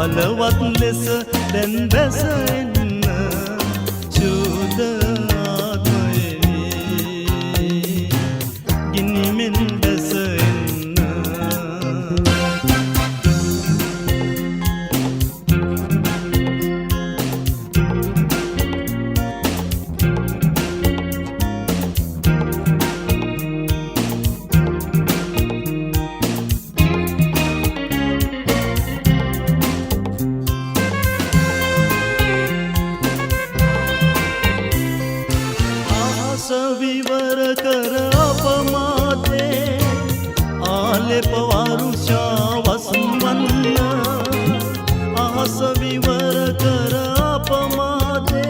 බලවත් ලෙස දැන් බැස එන්න චුද ආත්මයේ ගිනිමෙන් බැස එන්න विवर कर अपमाते आलेप वारुषा वसुवन्न आहस विवर कर अपमाते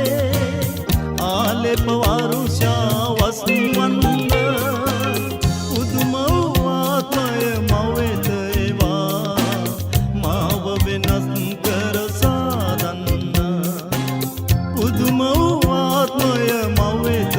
आलेप वारुषा वसुवन्न उद्मवातय मवेत एवा माव वेनස් කර සාදන්න උදුමවාත්මය මවෙත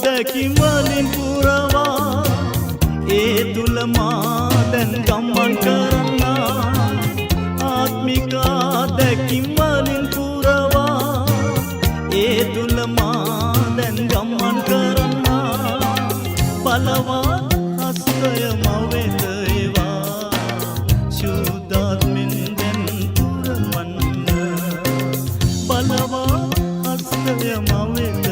දැකින් වලින් පුරවා ඒ තුල මා දැන් ගමන් කරන්නා ආත්මික දැකින් වලින් පුරවා ඒ තුල මා දැන් ගමන් කරන්නා බලවත් හස්තය මවෙත ඒවා සුද්ධාත්මින් දැන් පුරවන්න බලවත් හස්තය මවෙත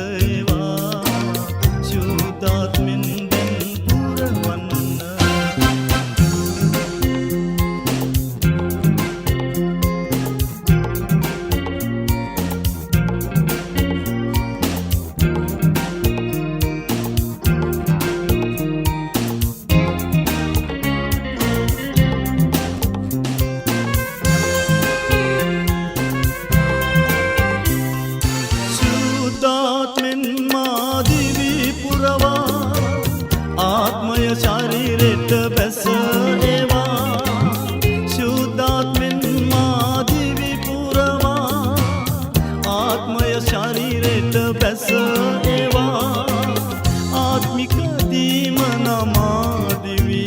ආත්මය ශරීරෙට බැස ඒවා සුද්ධාත්මෙන් මා දිවි පුරවා ආත්මය ශරීරෙට බැස ඒවා ආත්මික දීමනමා දිවි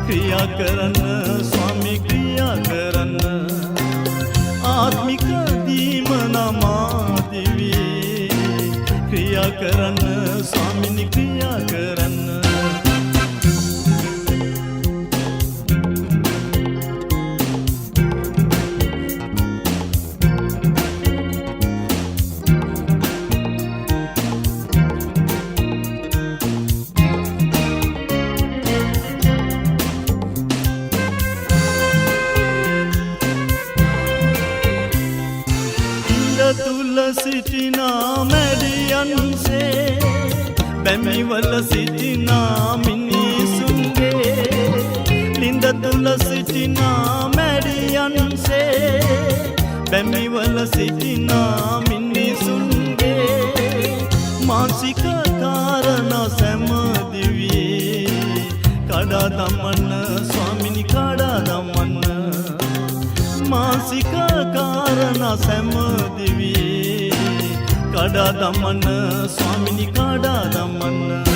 ක්‍රියා කරන්න ස්වාමී ක්‍රියා කරන්න ආත්මික දීමනමා දිවි ක්‍රියා කරන්න ස්වාමිනී ක්‍රියා කරන්න තුල සිටිනා මැඩියන්සේ බැමිවල සිටිනා මිනිසුන්ගේ ලින්ද තුල සිටිනා මැඩියන්සේ බැමිවල සිටිනා මිනිසුන්ගේ මානසික කාරණා සෑම දිවියේ කඩා දමන්න ස්වාමිනී කඩා දමන්න මානසික කාරණා සෑම දිවියේ කඩා දමන්න ස්වාමිනී කඩා දමන්න